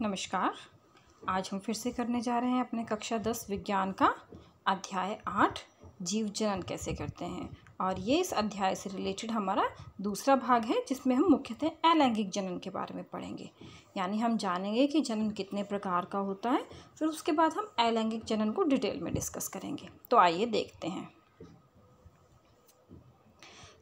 नमस्कार। आज हम फिर से करने जा रहे हैं अपने कक्षा 10 विज्ञान का अध्याय 8 जीव जनन कैसे करते हैं। और ये इस अध्याय से रिलेटेड हमारा दूसरा भाग है जिसमें हम मुख्यतः अलैंगिक जनन के बारे में पढ़ेंगे। यानी हम जानेंगे कि जनन कितने प्रकार का होता है, फिर उसके बाद हम अलैंगिक जनन को डिटेल में डिस्कस करेंगे। तो आइए देखते हैं।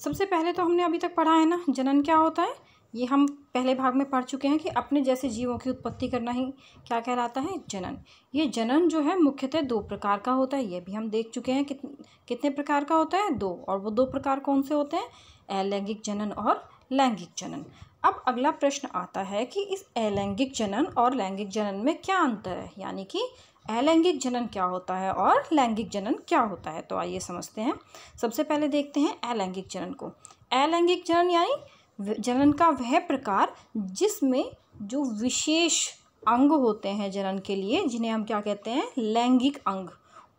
सबसे पहले तो हमने अभी तक पढ़ा है ना जनन क्या होता है। ये हम पहले भाग में पढ़ चुके हैं कि अपने जैसे जीवों की उत्पत्ति करना ही क्या कहलाता है, जनन। ये जनन जो है मुख्यतः 2 प्रकार का होता है। ये भी हम देख चुके हैं कितने प्रकार का होता है, 2। और वो 2 प्रकार कौन से होते हैं, अलैंगिक जनन और लैंगिक जनन। अब अगला प्रश्न आता है कि इस अलैंगिक जनन और लैंगिक जनन में क्या अंतर है, यानी कि अलैंगिक जनन क्या होता है और लैंगिक जनन क्या होता है। तो आइए समझते हैं। सबसे पहले देखते हैं अलैंगिक जनन को। अलैंगिक जनन यानी जनन का वह प्रकार जिसमें जो विशेष अंग होते हैं जनन के लिए, जिन्हें हम क्या कहते हैं, लैंगिक अंग,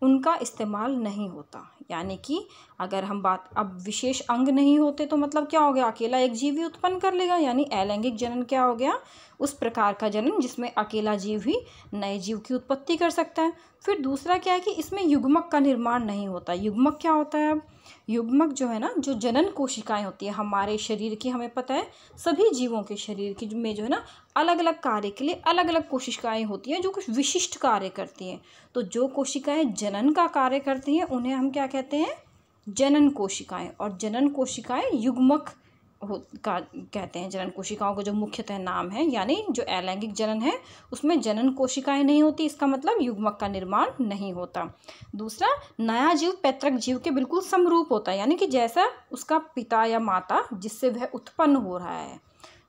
उनका इस्तेमाल नहीं होता। यानी कि अगर हम अब विशेष अंग नहीं होते तो मतलब क्या हो गया, अकेला एक जीव ही उत्पन्न कर लेगा। यानी अलैंगिक जनन क्या हो गया, उस प्रकार का जनन जिसमें अकेला जीव ही नए जीव की उत्पत्ति कर सकता है। फिर दूसरा क्या है कि इसमें युग्मक का निर्माण नहीं होता। युग्मक क्या होता है, अब युग्मक जो है ना, जो जनन कोशिकाएं होती है हमारे शरीर की, हमें पता है सभी जीवों के शरीर की में जो है ना अलग अलग कार्य के लिए अलग अलग कोशिकाएं होती हैं जो कुछ विशिष्ट कार्य करती हैं। तो जो कोशिकाएं जनन का कार्य करती हैं उन्हें हम क्या कहते हैं, जनन कोशिकाएं। और जनन कोशिकाएं युग्मक कहते हैं। जनन कोशिकाओं का जो मुख्यतः नाम है, यानी जो अलैंगिक जनन है उसमें जनन कोशिकाएं नहीं होती, इसका मतलब युग्मक का निर्माण नहीं होता। दूसरा, नया जीव पैतृक जीव के बिल्कुल समरूप होता है। यानी कि जैसा उसका पिता या माता जिससे वह उत्पन्न हो रहा है,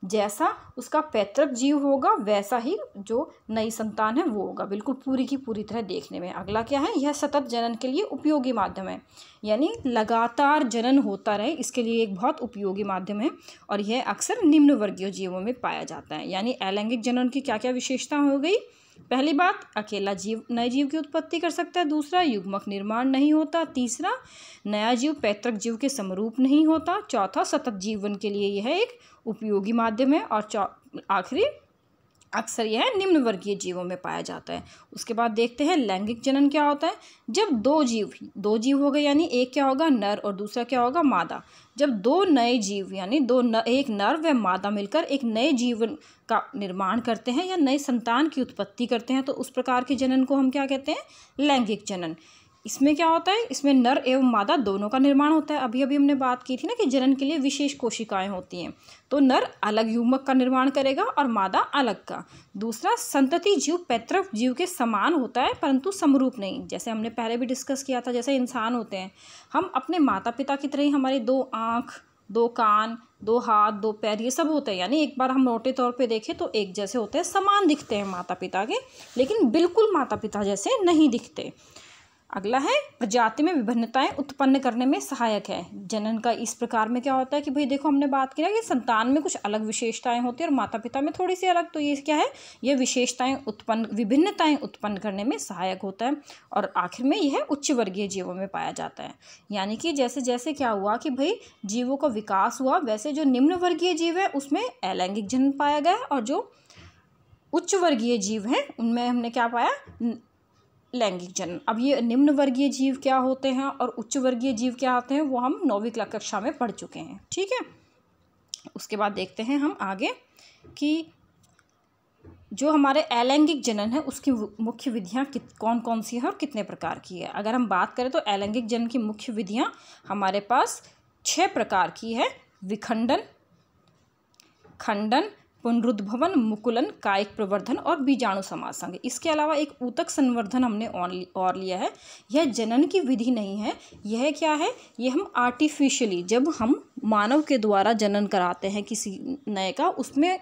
जैसा उसका पैतृक जीव होगा वैसा ही जो नई संतान है वो होगा, बिल्कुल पूरी की पूरी तरह देखने में। अगला क्या है, यह सतत जनन के लिए उपयोगी माध्यम है। यानी लगातार जनन होता रहे, इसके लिए एक बहुत उपयोगी माध्यम है। और यह अक्सर निम्न वर्गीय जीवों में पाया जाता है। यानी अलैंगिक जनन की क्या क्या विशेषता हो गई, पहली बात, अकेला जीव नए जीव की उत्पत्ति कर सकता है। दूसरा, युग्मक निर्माण नहीं होता। तीसरा, नया जीव पैतृक जीव के समरूप नहीं होता। चौथा, सतत जीवन के लिए यह एक उपयोगी माध्यम है। और आखिरी, अक्सर यह निम्न वर्गीय जीवों में पाया जाता है। उसके बाद देखते हैं लैंगिक जनन क्या होता है। जब दो जीव हो गए, यानी एक क्या होगा, नर, और दूसरा क्या होगा, मादा। जब 2 नए जीव यानी एक नर व मादा मिलकर एक नए जीवन का निर्माण करते हैं या नए संतान की उत्पत्ति करते हैं, तो उस प्रकार के जनन को हम क्या कहते हैं, लैंगिक जनन। इसमें क्या होता है, इसमें नर एवं मादा दोनों का निर्माण होता है। अभी अभी हमने बात की थी ना कि जनन के लिए विशेष कोशिकाएं होती हैं, तो नर अलग युग्मक का निर्माण करेगा और मादा अलग का। दूसरा, संतति जीव पैतृक जीव के समान होता है परंतु समरूप नहीं। जैसे हमने पहले भी डिस्कस किया था, जैसे इंसान होते हैं, हम अपने माता पिता की तरह ही हमारी 2 आँख, 2 कान, 2 हाथ, 2 पैर, ये सब होते हैं। यानी एक बार हम मोटे तौर पे देखें तो एक जैसे होते हैं, समान दिखते हैं माता पिता के, लेकिन बिल्कुल माता पिता जैसे नहीं दिखते। अगला है, प्रजाति में विभिन्नताएं उत्पन्न करने में सहायक है। जनन का इस प्रकार में क्या होता है कि भाई देखो, हमने बात की ना कि संतान में कुछ अलग विशेषताएं होती है और माता पिता में थोड़ी सी अलग। तो ये क्या है, ये विभिन्नताएं उत्पन्न करने में सहायक होता है। और आखिर में यह उच्च वर्गीय जीवों में पाया जाता है। यानी कि जैसे जैसे क्या हुआ कि भाई जीवों का विकास हुआ, वैसे जो निम्न वर्गीय जीव है उसमें अलैंगिक जनन पाया गया, और जो उच्च वर्गीय जीव हैं उनमें हमने क्या पाया, लैंगिक जनन। अब ये निम्न वर्गीय जीव क्या होते हैं और उच्च वर्गीय जीव क्या होते हैं वो हम 9वीं कक्षा में पढ़ चुके हैं, ठीक है। उसके बाद देखते हैं हम आगे कि जो हमारे अलैंगिक जनन है उसकी मुख्य विधियां कौन कौन सी है और कितने प्रकार की है। अगर हम बात करें तो अलैंगिक जनन की मुख्य विधियां हमारे पास 6 प्रकार की है। विखंडन, खंडन, पुनरुद्भवन, मुकुलन, कायिक प्रवर्धन और बीजाणु समासंग। इसके अलावा एक ऊतक संवर्धन हमने और लिया है। यह जनन की विधि नहीं है, यह क्या है, ये हम आर्टिफिशियली, जब हम मानव के द्वारा जनन कराते हैं किसी नए का, उसमें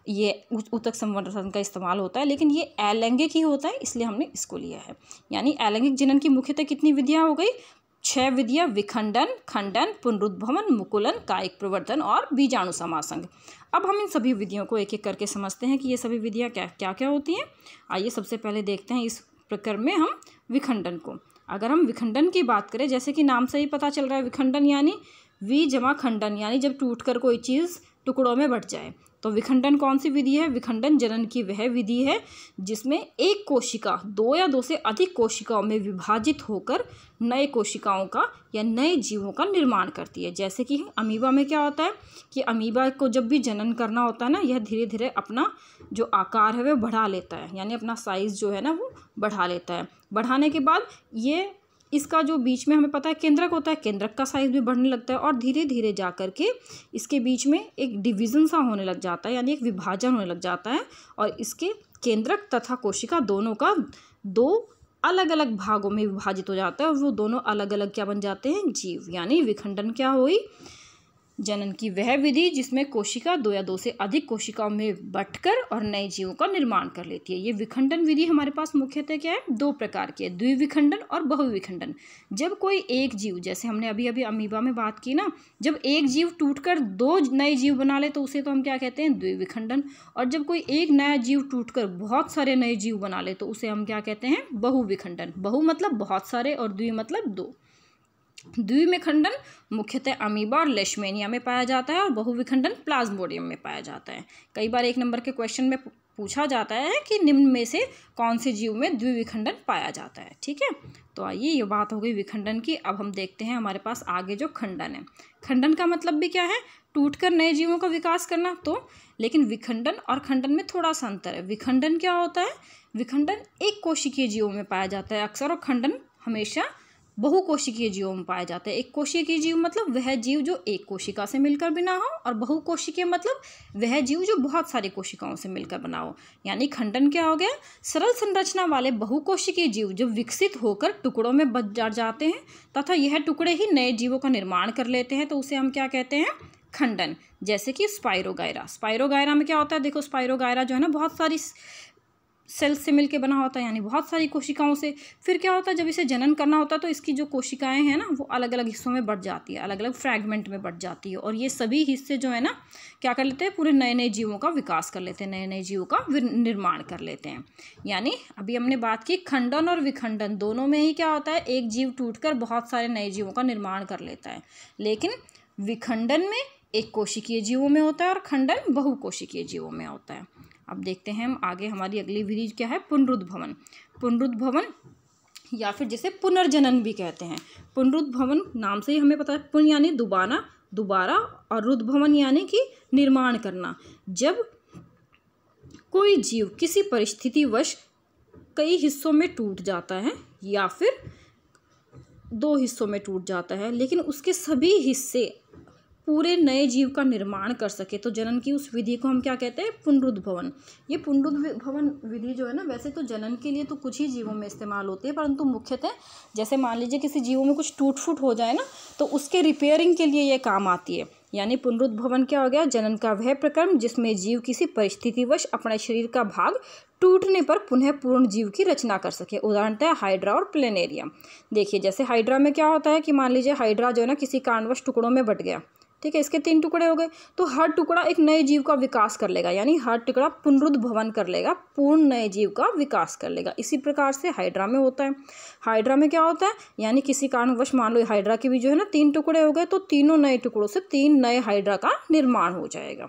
ये ऊतक संवर्धन का इस्तेमाल होता है, लेकिन ये अलैंगिक ही होता है, इसलिए हमने इसको लिया है। यानी अलैंगिक जनन की मुख्यतः कितनी विधियाँ हो गई, 6 विधियाँ, विखंडन, खंडन, पुनरुद्भवन, मुकुलन, कायिक प्रवर्धन और बीजाणु समासंग। अब हम इन सभी विधियों को एक एक करके समझते हैं कि ये सभी विधियाँ क्या क्या होती हैं। आइए सबसे पहले देखते हैं इस प्रक्रम में हम विखंडन को। अगर हम विखंडन की बात करें, जैसे कि नाम से ही पता चल रहा है, विखंडन यानी खंडन, यानी जब टूटकर कोई चीज़ टुकड़ों में बट जाए। तो विखंडन कौन सी विधि है? विखंडन जनन की वह विधि है जिसमें एक कोशिका दो या दो से अधिक कोशिकाओं में विभाजित होकर नए कोशिकाओं का या नए जीवों का निर्माण करती है। जैसे कि अमीबा में क्या होता है कि अमीबा को जब भी जनन करना होता है ना, यह धीरे धीरे अपना जो आकार है वह बढ़ा लेता है, यानी अपना साइज़ जो है ना वो बढ़ा लेता है। बढ़ाने के बाद ये इसका जो बीच में हमें पता है केंद्रक होता है, केंद्रक का साइज़ भी बढ़ने लगता है और धीरे धीरे जा कर के इसके बीच में एक डिवीज़न सा होने लग जाता है, यानी एक विभाजन होने लग जाता है और इसके केंद्रक तथा कोशिका दोनों का दो अलग अलग भागों में विभाजित हो जाता है और वो दोनों अलग अलग क्या बन जाते हैं? जीव। यानी विखंडन क्या हुई? जनन की वह विधि जिसमें कोशिका दो या दो से अधिक कोशिकाओं में बंटकर और नए जीवों का निर्माण कर लेती है। ये विखंडन विधि हमारे पास मुख्यतः क्या है? दो प्रकार की है, द्विविखंडन और बहुविखंडन। जब कोई एक जीव, जैसे हमने अभी अभी अमीबा में बात की ना, जब एक जीव टूटकर दो नए जीव बना ले तो उसे तो हम क्या कहते हैं? द्विविखंडन। और जब कोई एक नया जीव टूटकर बहुत सारे नए जीव बना ले तो उसे हम क्या कहते हैं? बहुविखंडन। बहु मतलब बहुत सारे और द्वि मतलब दो। द्विविखंडन मुख्यतः अमीबा और लेशमेनिया में पाया जाता है और बहुविखंडन प्लाज्मोडियम में पाया जाता है। कई बार एक नंबर के क्वेश्चन में पूछा जाता है कि निम्न में से कौन से जीव में द्विविखंडन पाया जाता है। ठीक है, तो आइए ये बात हो गई विखंडन की। अब हम देखते हैं हमारे पास आगे जो खंडन है। खंडन का मतलब भी क्या है? टूटकर नए जीवों का विकास करना। तो लेकिन विखंडन और खंडन में थोड़ा सा अंतर है। विखंडन क्या होता है? विखंडन एक कोशिकीय जीवों में पाया जाता है अक्सर, और खंडन हमेशा बहुकोशिकीय जीवों में पाया जाता है। एक कोशिकीय जीव मतलब वह जीव जो एक कोशिका से मिलकर बना हो, और बहुकोशिकीय मतलब वह जीव जो बहुत सारी कोशिकाओं से मिलकर बना हो। यानी खंडन क्या हो गया? सरल संरचना वाले बहुकोशिकीय जीव जो विकसित होकर टुकड़ों में बट जाते हैं तथा यह टुकड़े ही नए जीवों का निर्माण कर लेते हैं, तो उसे हम क्या कहते हैं? खंडन। जैसे कि स्पाइरोगायरा। स्पाइरोगायरा में क्या होता है? देखो, स्पाइरोगायरा जो है ना बहुत सारी सेल्स से मिलके बना होता है, यानी बहुत सारी कोशिकाओं से। फिर क्या होता है? जब इसे जनन करना होता है तो इसकी जो कोशिकाएं हैं ना वो अलग अलग हिस्सों में बट जाती है, अलग अलग फ्रैगमेंट में बट जाती है, और ये सभी हिस्से जो है ना क्या कर लेते हैं? पूरे नए नए जीवों का विकास कर लेते हैं, नए नए जीवों का निर्माण कर लेते हैं। यानी अभी हमने बात की खंडन और विखंडन दोनों में ही क्या होता है? एक जीव टूटकर बहुत सारे नए जीवों का निर्माण कर लेता है, लेकिन विखंडन में एक कोशिकीय जीवों में होता है और खंडन बहुकोशिकीय जीवों में होता है। अब देखते हैं हम आगे, हमारी अगली विधि क्या है? पुनरुद्भवन। पुनरुद्भवन या फिर जिसे पुनर्जनन भी कहते हैं। पुनरुद्भवन नाम से ही हमें पता है, पुन यानी दोबारा और रुद्भवन यानी कि निर्माण करना। जब कोई जीव किसी परिस्थितिवश कई हिस्सों में टूट जाता है या फिर दो हिस्सों में टूट जाता है, लेकिन उसके सभी हिस्से पूरे नए जीव का निर्माण कर सके, तो जनन की उस विधि को हम क्या कहते हैं? पुनरुद्भवन। ये पुनरुद्भवन विधि जो है ना, वैसे तो जनन के लिए तो कुछ ही जीवों में इस्तेमाल होती है, परंतु मुख्यतः जैसे मान लीजिए किसी जीवों में कुछ टूट फूट हो जाए ना, तो उसके रिपेयरिंग के लिए ये काम आती है। यानी पुनरुद्भवन क्या हो गया? जनन का वह प्रक्रम जिसमें जीव किसी परिस्थितिवश अपने शरीर का भाग टूटने पर पुनः पूर्ण जीव की रचना कर सके। उदाहरणतः हाइड्रा और प्लेनेरियम। देखिए, जैसे हाइड्रा में क्या होता है कि मान लीजिए हाइड्रा जो है ना किसी कारणवश टुकड़ों में बट गया, ठीक है, इसके 3 टुकड़े हो गए, तो हर टुकड़ा एक नए जीव का विकास कर लेगा, यानी हर टुकड़ा पुनरुद्भवन कर लेगा, पूर्ण नए जीव का विकास कर लेगा। इसी प्रकार से हाइड्रा में होता है। हाइड्रा में क्या होता है? यानी किसी कारणवश मान लो हाइड्रा के भी जो है ना 3 टुकड़े हो गए, तो तीनों नए टुकड़ों से 3 नए हाइड्रा का निर्माण हो जाएगा।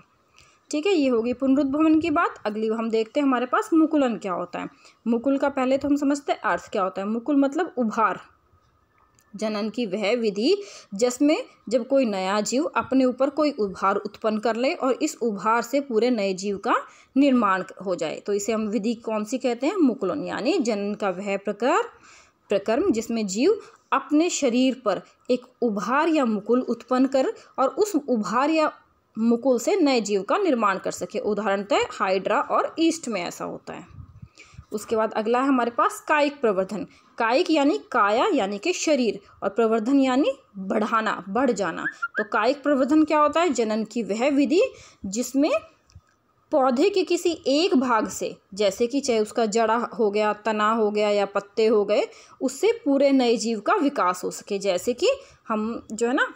ठीक है, ये होगी पुनरुद्भवन की बात। अगली हम देखते हैं हमारे पास मुकुलन क्या होता है। मुकुल का पहले तो हम समझते हैं अर्थ क्या होता है। मुकुल मतलब उभार। जनन की वह विधि जिसमें जब कोई नया जीव अपने ऊपर कोई उभार उत्पन्न कर ले और इस उभार से पूरे नए जीव का निर्माण हो जाए, तो इसे हम विधि कौन सी कहते हैं? मुकुलन। यानी जनन का वह प्रक्रम जिसमें जीव अपने शरीर पर एक उभार या मुकुल उत्पन्न कर और उस उभार या मुकुल से नए जीव का निर्माण कर सके। उदाहरणतः हाइड्रा और ईस्ट में ऐसा होता है। उसके बाद अगला है हमारे पास कायिक प्रवर्धन। कायिक यानी काया यानी कि शरीर, और प्रवर्धन यानी बढ़ाना, बढ़ जाना। तो कायिक प्रवर्धन क्या होता है? जनन की वह विधि जिसमें पौधे के किसी एक भाग से, जैसे कि चाहे उसका जड़ा हो गया, तना हो गया या पत्ते हो गए, उससे पूरे नए जीव का विकास हो सके। जैसे कि हम जो है ना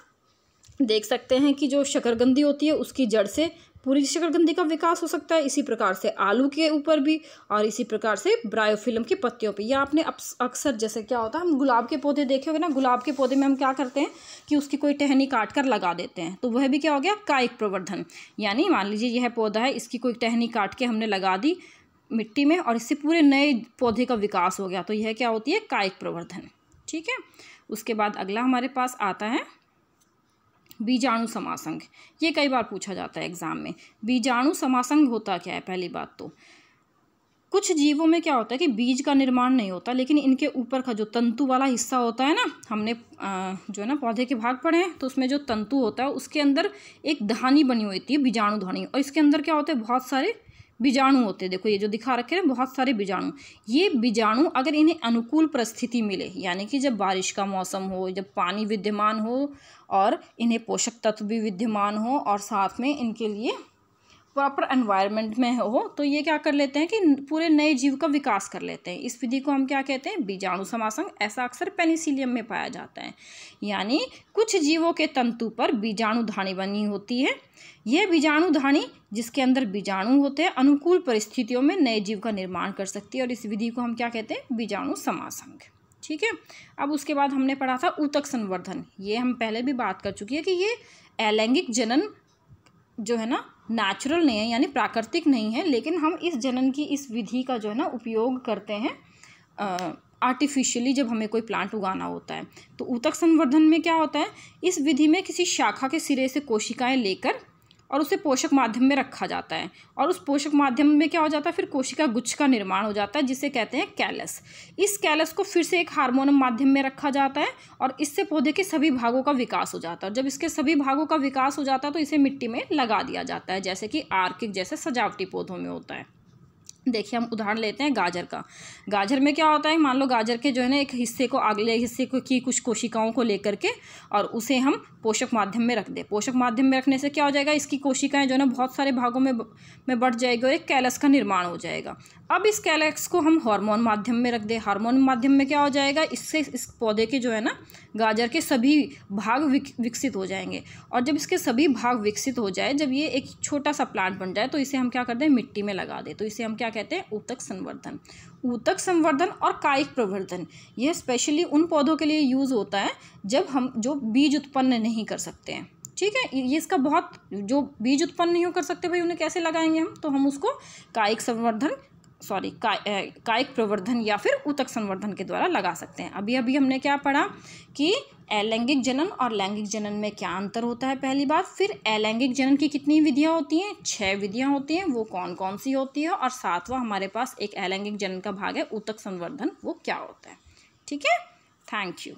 देख सकते हैं कि जो शकरकंदी होती है उसकी जड़ से पूरी शकरकंदी का विकास हो सकता है, इसी प्रकार से आलू के ऊपर भी, और इसी प्रकार से ब्रायोफिल्म की पत्तियों पे। या आपने अक्सर जैसे क्या होता है, हम गुलाब के पौधे देखे होंगे ना, गुलाब के पौधे में हम क्या करते हैं कि उसकी कोई टहनी काट कर लगा देते हैं, तो वह भी क्या हो गया, कायिक प्रवर्धन। यानी मान लीजिए यह पौधा है, इसकी कोई टहनी काट के हमने लगा दी मिट्टी में और इससे पूरे नए पौधे का विकास हो गया, तो यह क्या होती है, कायिक प्रवर्धन। ठीक है। उसके बाद अगला हमारे पास आता है बीजाणु समासंग। ये कई बार पूछा जाता है एग्जाम में। बीजाणु समासंग होता क्या है? पहली बात तो कुछ जीवों में क्या होता है कि बीज का निर्माण नहीं होता, लेकिन इनके ऊपर का जो तंतु वाला हिस्सा होता है ना, हमने जो है ना पौधे के भाग पढ़े हैं, तो उसमें जो तंतु होता है उसके अंदर एक धानी बनी हुई होती है, बीजाणु धानी, और इसके अंदर क्या होते हैं, बहुत सारे बीजाणु होते हैं। देखो ये जो दिखा रखे हैं बहुत सारे बीजाणु। ये बीजाणु अगर इन्हें अनुकूल परिस्थिति मिले, यानी कि जब बारिश का मौसम हो, जब पानी विद्यमान हो और इन्हें पोषक तत्व भी विद्यमान हो और साथ में इनके लिए प्रॉपर एनवायरनमेंट में हो, तो ये क्या कर लेते हैं कि पूरे नए जीव का विकास कर लेते हैं। इस विधि को हम क्या कहते हैं, बीजाणु समासंग। ऐसा अक्सर पेनिसिलियम में पाया जाता है। यानी कुछ जीवों के तंतु पर बीजाणु धानी बनी होती है। यह बीजाणु धानी जिसके अंदर बीजाणु होते हैं अनुकूल परिस्थितियों में नए जीव का निर्माण कर सकती है, और इस विधि को हम क्या कहते हैं, बीजाणु समासंग। ठीक है। अब उसके बाद हमने पढ़ा था ऊतक संवर्धन। ये हम पहले भी बात कर चुकी है कि ये अलैंगिक जनन जो है ना नेचुरल नहीं है, यानी प्राकृतिक नहीं है, लेकिन हम इस जनन की इस विधि का जो है ना उपयोग करते हैं आर्टिफिशियली जब हमें कोई प्लांट उगाना होता है। तो ऊतक संवर्धन में क्या होता है, इस विधि में किसी शाखा के सिरे से कोशिकाएं लेकर और उसे पोषक माध्यम में रखा जाता है, और उस पोषक माध्यम में क्या हो जाता है, फिर कोशिका गुच्छ का निर्माण हो जाता है, जिसे कहते हैं कैलस। इस कैलस को फिर से एक हार्मोनम माध्यम में रखा जाता है और इससे पौधे के सभी भागों का विकास हो जाता है। और जब इसके सभी भागों का विकास हो जाता है तो इसे मिट्टी में लगा दिया जाता है, जैसे कि आर्किड जैसे सजावटी पौधों में होता है। देखिए हम उदाहरण लेते हैं गाजर का। गाजर में क्या होता है, मान लो गाजर के जो है ना एक हिस्से को अगले हिस्से को की कुछ कोशिकाओं को लेकर के और उसे हम पोषक माध्यम में रख दें। पोषक माध्यम में रखने से क्या हो जाएगा, इसकी कोशिकाएं जो है ना बहुत सारे भागों में बढ़ जाएगी और एक कैलस का निर्माण हो जाएगा। अब इस कैलस को हम हार्मोन माध्यम में रख दें। हार्मोन माध्यम में क्या हो जाएगा, इससे इस पौधे के जो है ना गाजर के सभी भाग विकसित हो जाएंगे। और जब इसके सभी भाग विकसित हो जाए, जब ये एक छोटा सा प्लांट बन जाए, तो इसे हम क्या करते हैं, मिट्टी में लगा दें। तो इसे हम क्या कहते हैं, ऊतक संवर्धन। ऊतक संवर्धन और कायिक प्रवर्धन ये स्पेशली उन पौधों के लिए यूज़ होता है जब हम जो बीज उत्पन्न नहीं कर सकते हैं। ठीक है। ये इसका बहुत, जो बीज उत्पन्न नहीं कर सकते भाई उन्हें कैसे लगाएंगे हम, तो हम उसको कायिक संवर्धन कायिक प्रवर्धन या फिर ऊतक संवर्धन के द्वारा लगा सकते हैं। अभी अभी हमने क्या पढ़ा कि अलैंगिक जनन और लैंगिक जनन में क्या अंतर होता है, पहली बात। फिर अलैंगिक जनन की कितनी विधियां होती हैं, 6 विधियां होती हैं, वो कौन कौन सी होती है। और 7वां हमारे पास एक अलैंगिक जनन का भाग है ऊतक संवर्धन, वो क्या होता है। ठीक है। Thank you.